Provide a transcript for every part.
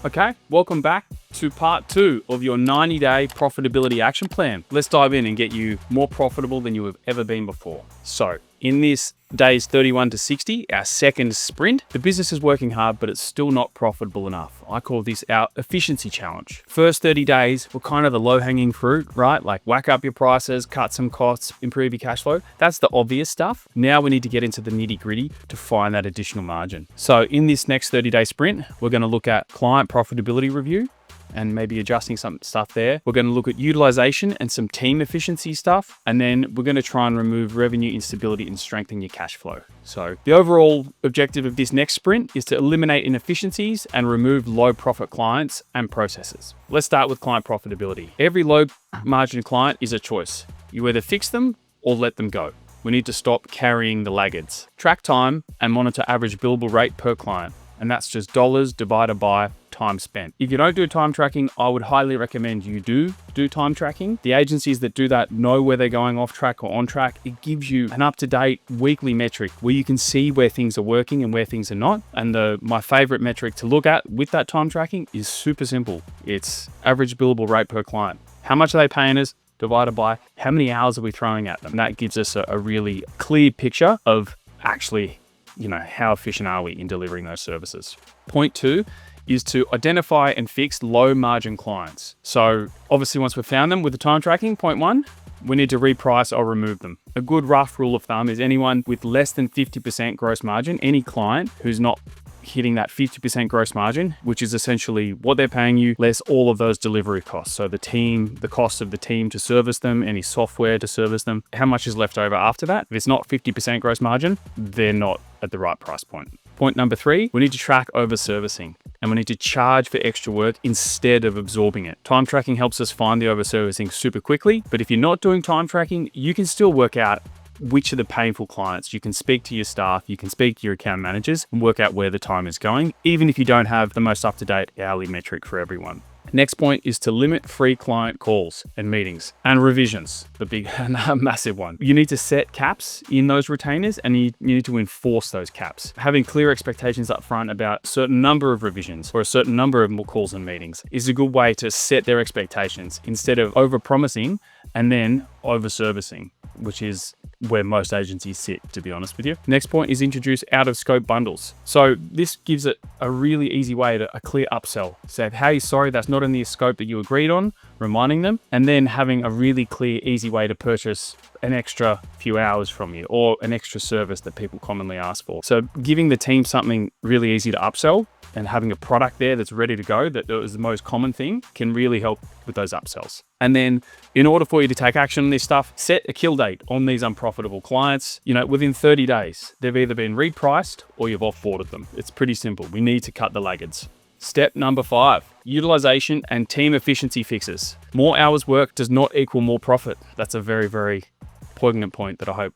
Okay, welcome back to part 2 of your 90-day profitability action plan. Let's dive in and get you more profitable than you have ever been before. So in this days 31 to 60, our second sprint, the business is working hard, but it's still not profitable enough. I call this our efficiency challenge. First 30 days were kind of the low-hanging fruit, right? Like whack up your prices, cut some costs, improve your cash flow. That's the obvious stuff. Now we need to get into the nitty-gritty to find that additional margin. So in this next 30-day sprint, we're going to look at client profitability review and maybe adjusting some stuff there. We're going to look at utilization and some team efficiency stuff. And then we're going to try and remove revenue instability and strengthen your cash flow. So the overall objective of this next sprint is to eliminate inefficiencies and remove low profit clients and processes. Let's start with client profitability. Every low margin client is a choice. You either fix them or let them go. We need to stop carrying the laggards. Track time and monitor average billable rate per client. And that's just dollars divided by time spent. If you don't do time tracking, I would highly recommend you do time tracking. The agencies that do that know where they're going off track or on track. It gives you an up-to-date weekly metric where you can see where things are working and where things are not. And my favorite metric to look at with that time tracking is super simple. It's average billable rate per client. How much are they paying us? Divided by how many hours are we throwing at them? That gives us a really clear picture of actually, how efficient are we in delivering those services. Point 2 is to identify and fix low margin clients. So obviously once we've found them with the time tracking, point 1, we need to reprice or remove them. A good rough rule of thumb is anyone with less than 50% gross margin, any client who's not hitting that 50% gross margin, which is essentially what they're paying you, less all of those delivery costs. So the cost of the team to service them, any software to service them, how much is left over after that? If it's not 50% gross margin, they're not at the right price point. Point number 3, we need to track over servicing and we need to charge for extra work instead of absorbing it. Time tracking helps us find the over servicing super quickly, but if you're not doing time tracking, you can still work out which are the painful clients. You can speak to your staff, you can speak to your account managers and work out where the time is going, even if you don't have the most up-to-date hourly metric for everyone. Next point is to limit free client calls and meetings and revisions, the big massive one. You need to set caps in those retainers and you need to enforce those caps. Having clear expectations up front about a certain number of revisions or a certain number of calls and meetings is a good way to set their expectations instead of over-promising and then over-servicing, which is where most agencies sit, to be honest with you. Next point is introduce out-of-scope bundles. So this gives it a really easy way to a clear upsell. Say, hey, sorry, that's not in the scope that you agreed on, reminding them, and then having a really clear, easy way to purchase an extra few hours from you or an extra service that people commonly ask for. So giving the team something really easy to upsell and having a product there that's ready to go, that is the most common thing, can really help with those upsells. And then in order for you to take action on this stuff, set a kill date on these unprofitable clients. Within 30 days, they've either been repriced or you've off-boarded them. It's pretty simple. We need to cut the laggards. Step number 5, utilization and team efficiency fixes. More hours worked does not equal more profit. That's a very, very poignant point that I hope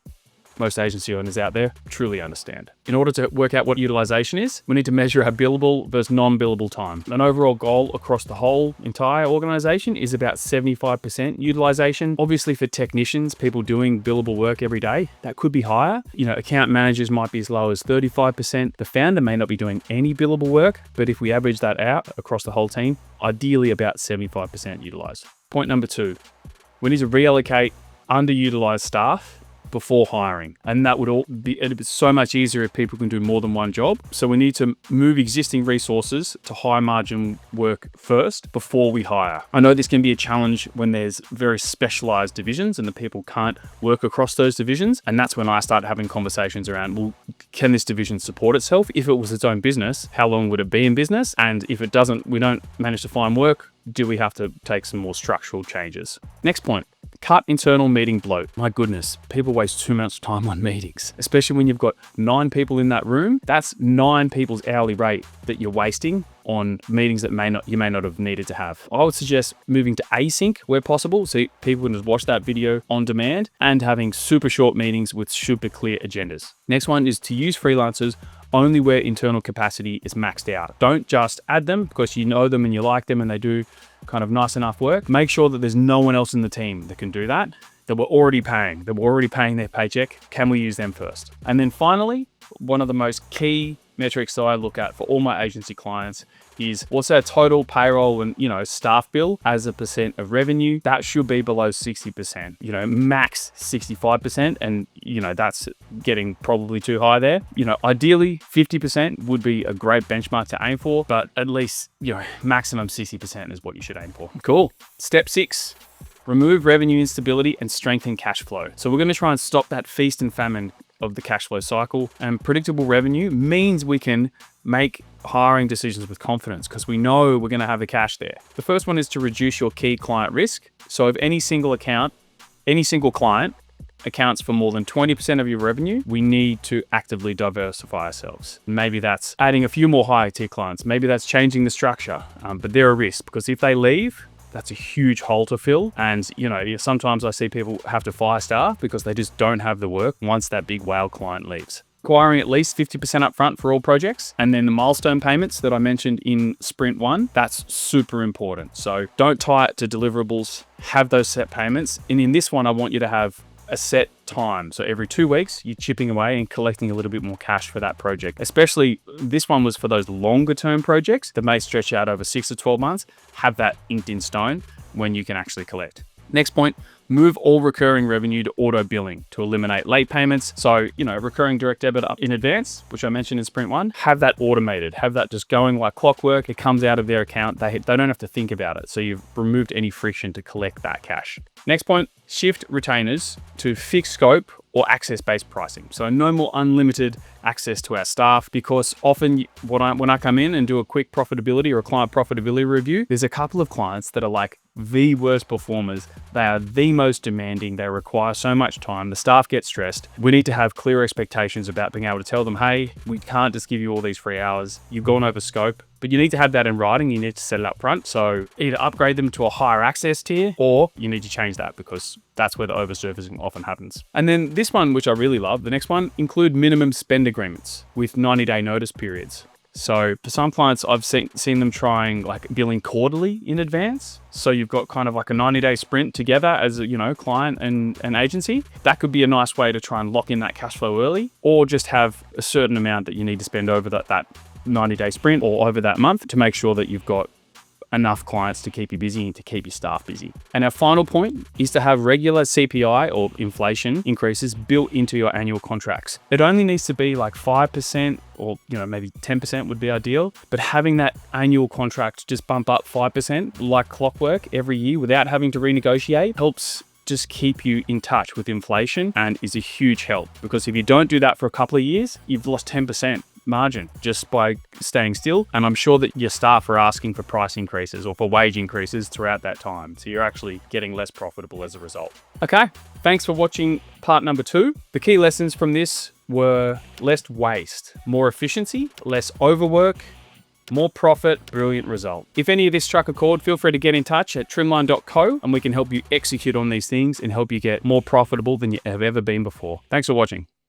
most agency owners out there truly understand. In order to work out what utilization is, we need to measure our billable versus non-billable time. An overall goal across the whole entire organization is about 75% utilization. Obviously for technicians, people doing billable work every day, that could be higher. Account managers might be as low as 35%. The founder may not be doing any billable work, but if we average that out across the whole team, ideally about 75% utilized. Point number 2, we need to reallocate underutilized staff before hiring. And that would it'd be so much easier if people can do more than one job. So we need to move existing resources to high margin work first before we hire. I know this can be a challenge when there's very specialized divisions and the people can't work across those divisions. And that's when I start having conversations around, well, can this division support itself? If it was its own business, how long would it be in business? And if it doesn't, we don't manage to find work, do we have to take some more structural changes? Next point. Cut internal meeting bloat. My goodness, people waste too much time on meetings, especially when you've got 9 people in that room. That's 9 people's hourly rate that you're wasting on meetings that you may not have needed to have. I would suggest moving to async where possible, so people can just watch that video on demand, and having super short meetings with super clear agendas. Next one is to use freelancers only where internal capacity is maxed out. Don't just add them because you know them and you like them and they do kind of nice enough work. Make sure that there's no one else in the team that can do that we're already paying, their paycheck. Can we use them first? And then finally, one of the most key metrics that I look at for all my agency clients is what's our total payroll and, staff bill as a percent of revenue. That should be below 60%, max 65%. And, that's getting probably too high there. Ideally 50% would be a great benchmark to aim for, but at least, maximum 60% is what you should aim for. Cool. Step 6. Remove revenue instability and strengthen cash flow. So we're going to try and stop that feast and famine of the cash flow cycle. And predictable revenue means we can make hiring decisions with confidence because we know we're going to have the cash there. The first one is to reduce your key client risk. So if any single client accounts for more than 20% of your revenue, we need to actively diversify ourselves. Maybe that's adding a few more higher tier clients. Maybe that's changing the structure, but they're a risk because if they leave, that's a huge hole to fill. And, sometimes I see people have to fire staff because they just don't have the work once that big whale client leaves. Acquiring at least 50% upfront for all projects. And then the milestone payments that I mentioned in Sprint 1, that's super important. So don't tie it to deliverables, have those set payments. And in this one, I want you to have a set time. So every 2 weeks, you're chipping away and collecting a little bit more cash for that project. Especially this one was for those longer term projects that may stretch out over 6 to 12 months. Have that inked in stone when you can actually collect. Next point, move all recurring revenue to auto billing to eliminate late payments. So, recurring direct debit up in advance, which I mentioned in Sprint 1, have that automated, have that just going like clockwork. It comes out of their account. They don't have to think about it. So you've removed any friction to collect that cash. Next point, shift retainers to fixed scope or access-based pricing. So no more unlimited access to our staff, because often when I come in and do a quick profitability or a client profitability review, there's a couple of clients that are like the worst performers. They are the most demanding. They require so much time. The staff get stressed. We need to have clear expectations about being able to tell them, hey, we can't just give you all these free hours. You've gone over scope. But you need to have that in writing. You need to set it up front. So either upgrade them to a higher access tier, or you need to change that because that's where the overservicing often happens. And then this one, which I really love, the next one, include minimum spend agreements with 90-day notice periods. So for some clients, I've seen them trying like billing quarterly in advance. So you've got kind of like a 90-day sprint together as a client and an agency. That could be a nice way to try and lock in that cash flow early, or just have a certain amount that you need to spend over that 90-day sprint or over that month to make sure that you've got enough clients to keep you busy and to keep your staff busy. And our final point is to have regular CPI or inflation increases built into your annual contracts. It only needs to be like 5% or maybe 10% would be ideal, but having that annual contract just bump up 5% like clockwork every year without having to renegotiate helps just keep you in touch with inflation and is a huge help, because if you don't do that for a couple of years, you've lost 10% margin just by staying still. And I'm sure that your staff are asking for price increases or for wage increases throughout that time. So you're actually getting less profitable as a result. Okay, thanks for watching part number 2. The key lessons from this were less waste, more efficiency, less overwork, more profit, brilliant result. If any of this struck a chord, feel free to get in touch at trimline.co and we can help you execute on these things and help you get more profitable than you have ever been before. Thanks for watching.